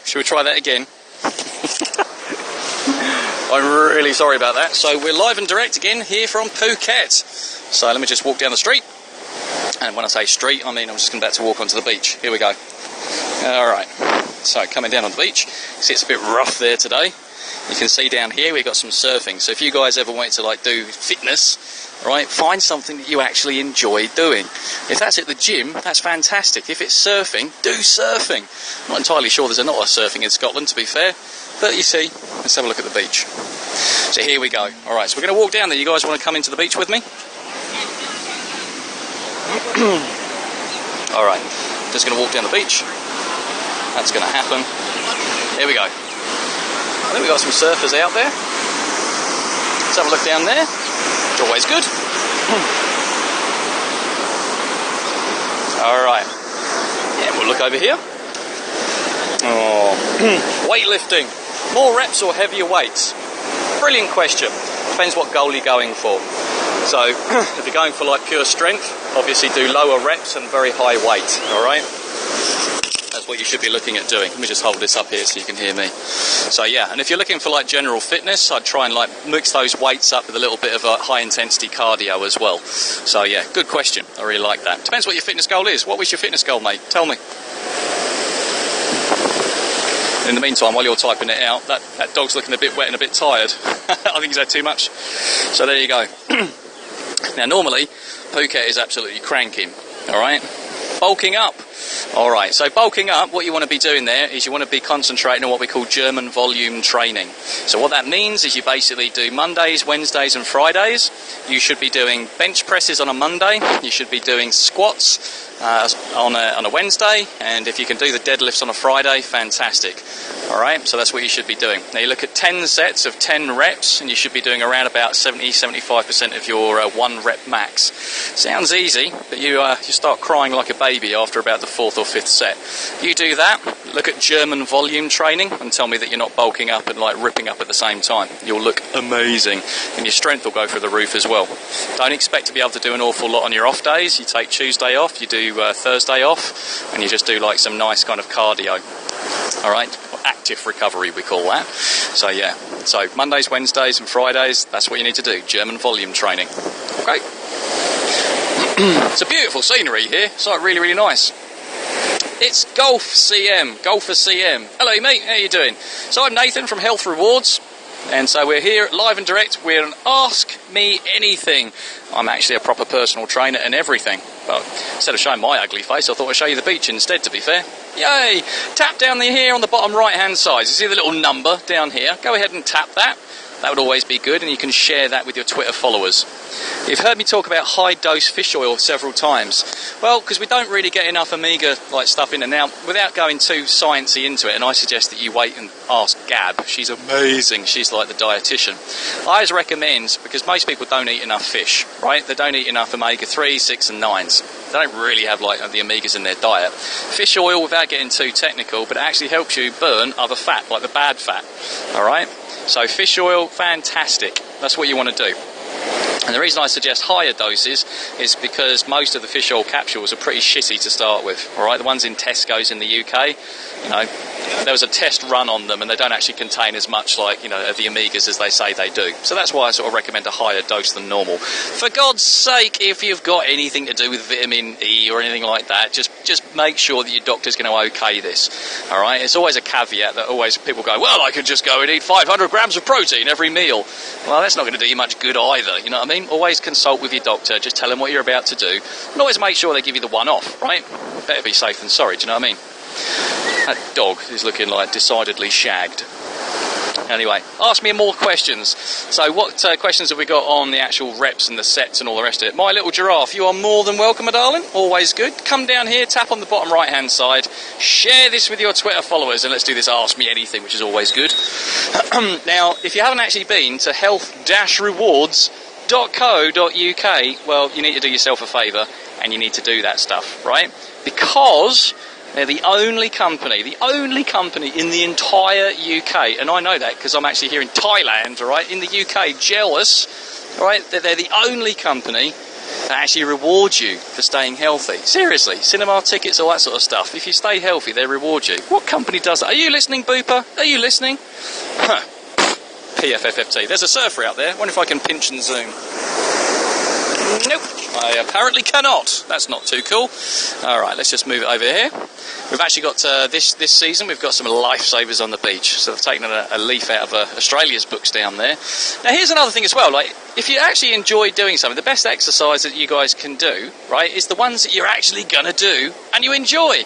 Should we try that again? I'm really sorry about that. So we're live and direct again here from Phuket. So let me just walk down the street. And when I say street, I mean I'm just about to walk onto the beach. Here we go. Alright, so coming down on the beach. See, it's a bit rough there today. You can see down here we've got some surfing. So if you guys ever wanted to like do fitness, right, find something that you actually enjoy doing. If that's at the gym, that's fantastic. If it's surfing, do surfing. I'm not entirely sure there's a lot of surfing in Scotland, to be fair. But you see, let's have a look at the beach. So here we go. Alright, so we're going to walk down there. You guys want to come into the beach with me? Alright, just going to walk down the beach. That's going to happen. Here we go. I think we've got some surfers out there. Let's have a look down there. It's always good. Alright. Yeah, we'll look over here. Oh, weightlifting. More reps or heavier weights? Brilliant question. Depends what goal you're going for. So, if you're going for like pure strength, obviously do lower reps and very high weight, alright? That's what you should be looking at doing. Let me just hold this up here so you can hear me. So yeah, and if you're looking for like general fitness, I'd try and like mix those weights up with a little bit of a high intensity cardio as well. So yeah, good question. I really like that. Depends what your fitness goal is. What was your fitness goal, mate? Tell me. In the meantime, while you're typing it out, that dog's looking a bit wet and a bit tired. I think he's had too much. So there you go. Now normally, Phuket is absolutely cranking, alright? Bulking up. Alright, so bulking up, what you want to be doing there is you want to be concentrating on what we call German volume training. So what that means is you basically do Mondays, Wednesdays and Fridays. You should be doing bench presses on a Monday. You should be doing squats on a Wednesday. And if you can do the deadlifts on a Friday, fantastic. Alright, so that's what you should be doing. Now you look at 10 sets of 10 reps and you should be doing around about 70-75% of your 1 rep max. Sounds easy, but you start crying like a baby after about the 4th or 5th set. You do that, look at German volume training and tell me that you're not bulking up and like ripping up at the same time. You'll look amazing and your strength will go through the roof as well. Don't expect to be able to do an awful lot on your off days. You take Tuesday off, you do Thursday off, and you just do like some nice kind of cardio. Alright, active recovery we call that. So yeah, so Mondays, Wednesdays and Fridays, that's what you need to do, German volume training. Okay. It's a beautiful scenery here, it's like really, really nice. It's Golf CM, Golfer CM. Hello mate, how you doing? So I'm Nathan from Health Rewards, and so we're here live and direct. We're an Ask Me Anything. I'm actually a proper personal trainer and everything, but instead of showing my ugly face, I thought I'd show you the beach instead, to be fair. Yay! Tap down here on the bottom right hand side. You see the little number down here? Go ahead and tap that. That would always be good, and you can share that with your Twitter followers. You've heard me talk about high-dose fish oil several times. Well, because we don't really get enough omega-like stuff in. And now, without going too sciencey into it, and I suggest that you wait and ask Gab. She's amazing. She's like the dietitian. I always recommend, because most people don't eat enough fish, right? They don't eat enough omega-3, 6 and 9s. They don't really have like the omegas in their diet. Fish oil, without getting too technical, but it actually helps you burn other fat, like the bad fat. All right? So fish oil, fantastic. That's what you want to do. And the reason I suggest higher doses is because most of the fish oil capsules are pretty shitty to start with. All right, the ones in Tesco's in the UK, you know, there was a test run on them and they don't actually contain as much like, you know, of the omegas as they say they do. So that's why I sort of recommend a higher dose than normal. For God's sake, if you've got anything to do with vitamin E or anything like that, just make sure that your doctor's going to okay this. All right, it's always a caveat that always people go, well, I could just go and eat 500 grams of protein every meal. Well, that's not going to do you much good either, you know what I mean? Always consult with your doctor, just tell them what you're about to do, and always make sure they give you the one-off, right? Better be safe than sorry, do you know what I mean? That dog is looking like decidedly shagged. Anyway, ask me more questions. So what questions have we got on the actual reps and the sets and all the rest of it? My little giraffe, you are more than welcome, my darling. Always good. Come down here, tap on the bottom right-hand side, share this with your Twitter followers, and let's do this Ask Me Anything, which is always good. Now, if you haven't actually been to health-rewards.co.uk, well, you need to do yourself a favour, and you need to do that stuff, right? Because they're the only company in the entire UK, and I know that because I'm actually here in Thailand, all right, in the UK, jealous, all right, they're the only company that actually rewards you for staying healthy. Seriously, cinema tickets, all that sort of stuff. If you stay healthy, they reward you. What company does that? Are you listening, Booper? Are you listening? Huh. PFFFT. There's a surfer out there. I wonder if I can pinch and zoom. Nope, I apparently cannot. That's not too cool. Alright, let's just move it over here. We've actually got, this season, we've got some lifesavers on the beach. So they've taken a leaf out of Australia's books down there. Now here's another thing as well, like, if you actually enjoy doing something, the best exercise that you guys can do, right, is the ones that you're actually going to do and you enjoy.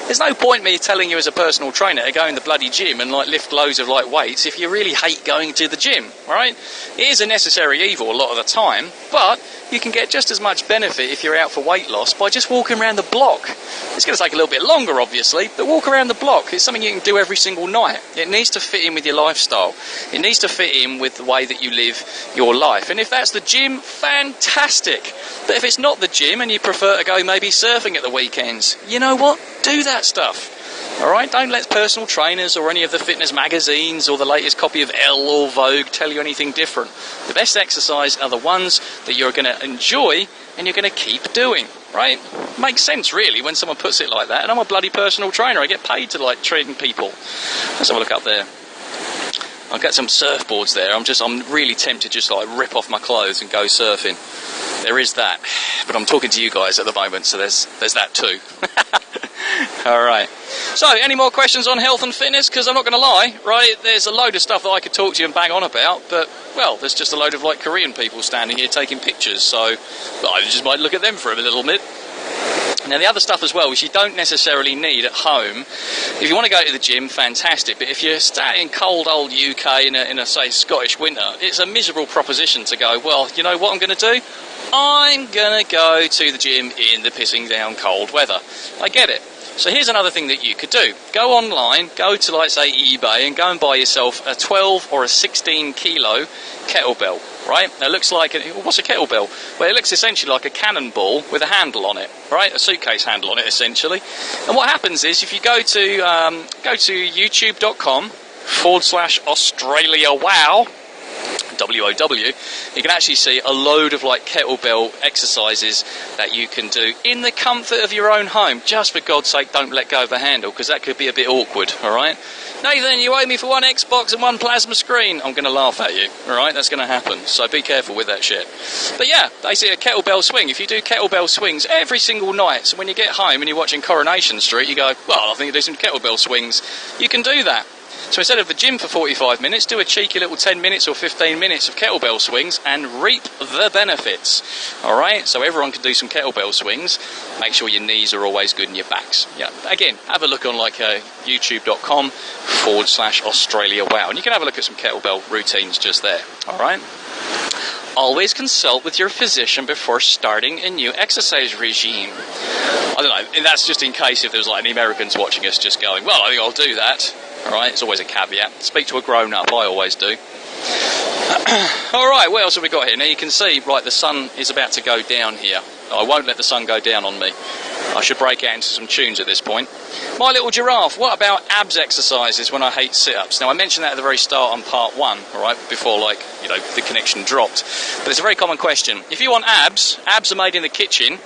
There's no point me telling you as a personal trainer to go in the bloody gym and like lift loads of like weights if you really hate going to the gym, right? It is a necessary evil a lot of the time, but you can get just as much benefit if you're out for weight loss by just walking around the block. It's going to take a little bit longer, obviously, but walk around the block. It's something you can do every single night. It needs to fit in with your lifestyle. It needs to fit in with the way that you live your life. And if that's the gym, fantastic. But if it's not the gym and you prefer to go maybe surfing at the weekends, you know what? Do that stuff. Alright, don't let personal trainers or any of the fitness magazines or the latest copy of Elle or Vogue tell you anything different. The best exercise are the ones that you're going to enjoy and you're going to keep doing, right? Makes sense, really, when someone puts it like that. And I'm a bloody personal trainer. I get paid to, like, train people. Let's have a look up there. I've got some surfboards there. I'm really tempted just to, like, rip off my clothes and go surfing. There is that. But I'm talking to you guys at the moment, so there's that too. Alright. So, any more questions on health and fitness? Because I'm not going to lie, right, there's a load of stuff that I could talk to you and bang on about, but, well, there's just a load of, like, Korean people standing here taking pictures, so well, I just might look at them for a little bit. Now, the other stuff as well, which you don't necessarily need at home, if you want to go to the gym, fantastic, but if you're staying in cold old UK in a, say, Scottish winter, it's a miserable proposition to go, well, you know what I'm going to do? I'm going to go to the gym in the pissing down cold weather. I get it. So here's another thing that you could do. Go online, go to, like, say, eBay, and go and buy yourself a 12 or a 16 kilo kettlebell, right? Now, it looks like, what's a kettlebell? Well, it looks essentially like a cannonball with a handle on it, right? A suitcase handle on it, essentially. And what happens is, if you go to youtube.com/Australia Wow, WOW, you can actually see a load of like kettlebell exercises that you can do in the comfort of your own home. Just for God's sake, don't let go of the handle, because that could be a bit awkward, alright? Nathan, you owe me for one Xbox and one plasma screen. I'm going to laugh at you, alright? That's going to happen, so be careful with that shit. But yeah, basically a kettlebell swing. If you do kettlebell swings every single night, so when you get home and you're watching Coronation Street, you go, well, I think I'll do some kettlebell swings. You can do that. So instead of the gym for 45 minutes, do a cheeky little 10 minutes or 15 minutes of kettlebell swings and reap the benefits. Alright, so everyone can do some kettlebell swings. Make sure your knees are always good and your backs. Yeah, again, have a look on like youtube.com/Australia Wow. And you can have a look at some kettlebell routines just there. Alright? Always consult with your physician before starting a new exercise regime. I don't know, and that's just in case if there's like any Americans watching us just going, well, I think I'll do that. Alright, it's always a caveat. Speak to a grown-up, I always do. Alright, what else have we got here? Now you can see, right, the sun is about to go down here. I won't let the sun go down on me. I should break out into some tunes at this point. My little giraffe, what about abs exercises when I hate sit-ups? Now I mentioned that at the very start on part 1, alright, before, like, you know, the connection dropped. But it's a very common question. If you want abs are made in the kitchen,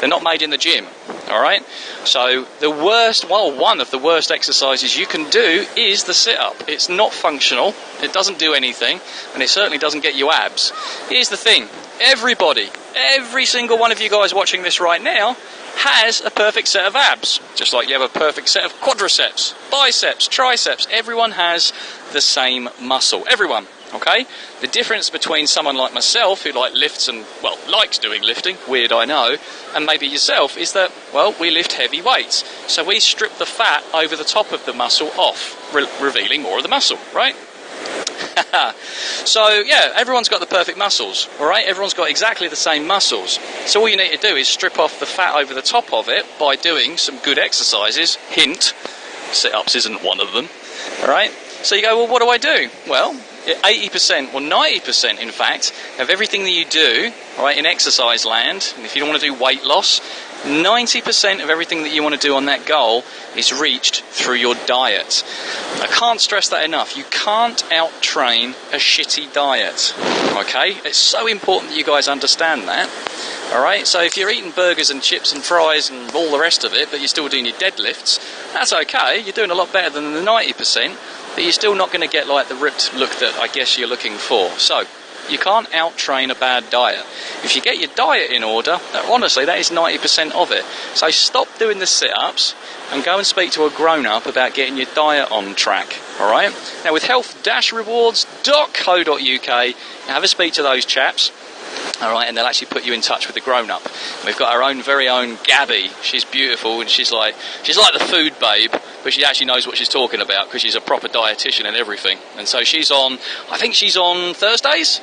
they're not made in the gym, alright? So the worst, well, one of the worst exercises you can do is the sit-up. It's not functional, it doesn't do anything, and it certainly doesn't get you abs. Here's the thing, everybody, every single one of you guys watching this right now has a perfect set of abs, just like you have a perfect set of quadriceps, biceps, triceps. Everyone has the same muscle, everyone. Okay? The difference between someone like myself, who like lifts and, well, likes doing lifting, weird I know, and maybe yourself, is that, well, we lift heavy weights. So we strip the fat over the top of the muscle off, revealing more of the muscle, right? So, yeah, everyone's got the perfect muscles, alright? Everyone's got exactly the same muscles. So all you need to do is strip off the fat over the top of it by doing some good exercises. Hint, sit-ups isn't one of them, alright? So you go, well, what do I do? Well, 80%, or 90% in fact, of everything that you do, right, in exercise land, and if you don't want to do weight loss, 90% of everything that you want to do on that goal is reached through your diet. I can't stress that enough. You can't out-train a shitty diet, okay? It's so important that you guys understand that. Alright, so if you're eating burgers and chips and fries and all the rest of it, but you're still doing your deadlifts, that's okay. You're doing a lot better than the 90%, but you're still not going to get like the ripped look that I guess you're looking for. So you can't out-train a bad diet. If you get your diet in order, honestly, that is 90% of it. So stop doing the sit-ups and go and speak to a grown-up about getting your diet on track, alright? Now with health-rewards.co.uk, have a speak to those chaps, alright, and they'll actually put you in touch with the grown-up. We've got our own very own Gabby. She's beautiful and she's like the food babe, but she actually knows what she's talking about because she's a proper dietitian and everything. And so she's on, I think she's on Thursdays.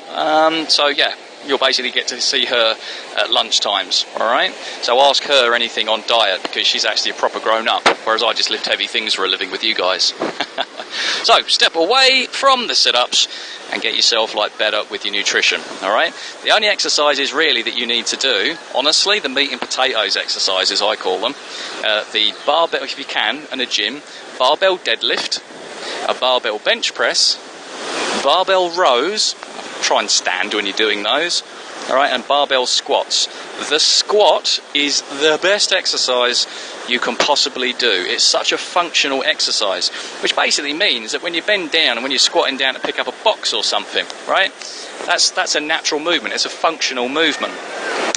So yeah, you'll basically get to see her at lunchtimes, alright? So ask her anything on diet because she's actually a proper grown-up, whereas I just lift heavy things for a living with you guys. So step away from the sit-ups and get yourself like better with your nutrition, alright? The only exercises really that you need to do, honestly, the meat and potatoes exercises I call them, the barbell if you can, and a gym, barbell deadlift, a barbell bench press, barbell rows, try and stand when you're doing those, alright, and barbell squats. The squat is the best exercise you can possibly do. It's such a functional exercise, which basically means that when you bend down and when you're squatting down to pick up a box or something, right, that's a natural movement. It's a functional movement.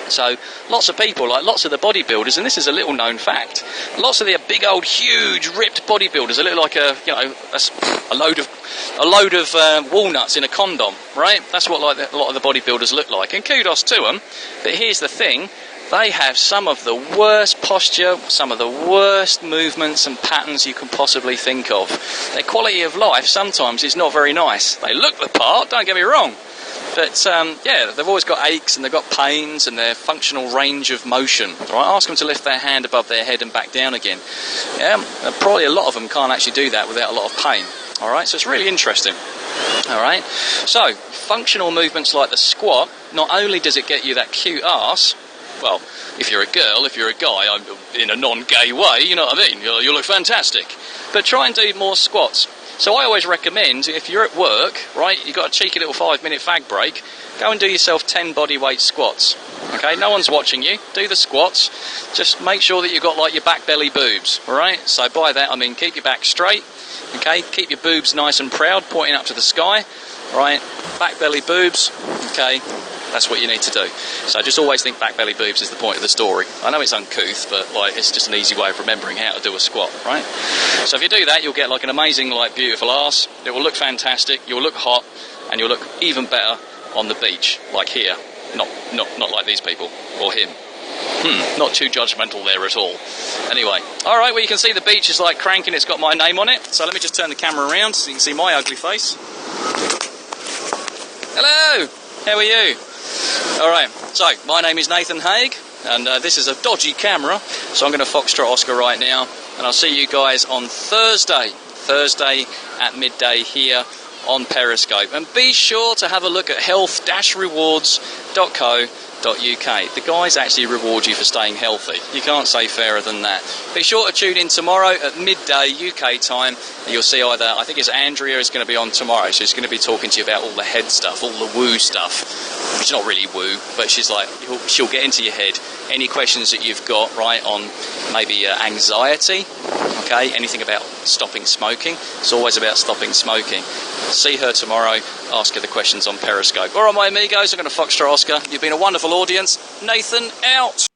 So lots of people, like lots of the bodybuilders, and this is a little known fact, lots of the big old huge ripped bodybuilders are look like a load of walnuts in a condom, right? That's what like a lot of the bodybuilders look like, and kudos to them. But here's the thing, they have some of the worst posture, some of the worst movements and patterns you can possibly think of. Their quality of life sometimes is not very nice. They look the part, don't get me wrong, but yeah, they've always got aches and they've got pains and their functional range of motion. Right? Ask them to lift their hand above their head and back down again. Yeah, probably a lot of them can't actually do that without a lot of pain. All right, so it's really interesting. All right, so functional movements like the squat, not only does it get you that cute ass, well, if you're a girl, if you're a guy, in a non-gay way, you know what I mean, you look fantastic. But try and do more squats. So I always recommend, if you're at work, right, you've got a cheeky little 5-minute fag break, go and do yourself 10 body weight squats. Okay, no one's watching you. Do the squats. Just make sure that you've got like your back belly boobs. All right. So by that I mean keep your back straight. Okay, keep your boobs nice and proud, pointing up to the sky. All right, back belly boobs. Okay, that's what you need to do. So just always think back belly boobs is the point of the story. I know it's uncouth, but like it's just an easy way of remembering how to do a squat, right? So if you do that, you'll get like an amazing, like beautiful arse. It will look fantastic. You'll look hot, and you'll look even better on the beach, like here. Not like these people or him. Not too judgmental there at all. Anyway, all right. Well, you can see the beach is like cranking. It's got my name on it. So let me just turn the camera around so you can see my ugly face. Hello. How are you? All right. So my name is Nathan Haig, and this is a dodgy camera. So I'm going to Foxtrot Oscar right now, and I'll see you guys on Thursday at midday here on Periscope. And be sure to have a look at health-rewards.co.uk. The guys actually reward you for staying healthy. You can't say fairer than that. Be sure to tune in tomorrow at midday UK time. You'll see either, I think it's Andrea is going to be on tomorrow. She's going to be talking to you about all the head stuff, all the woo stuff. It's not really woo, but she's like, she'll get into your head. Any questions that you've got, right, on maybe anxiety, okay, anything about stopping smoking. It's always about stopping smoking. See her tomorrow, ask her the questions on Periscope. All right, my amigos, I'm going to Foxtrot Oscar. You've been a wonderful audience. Nathan, out.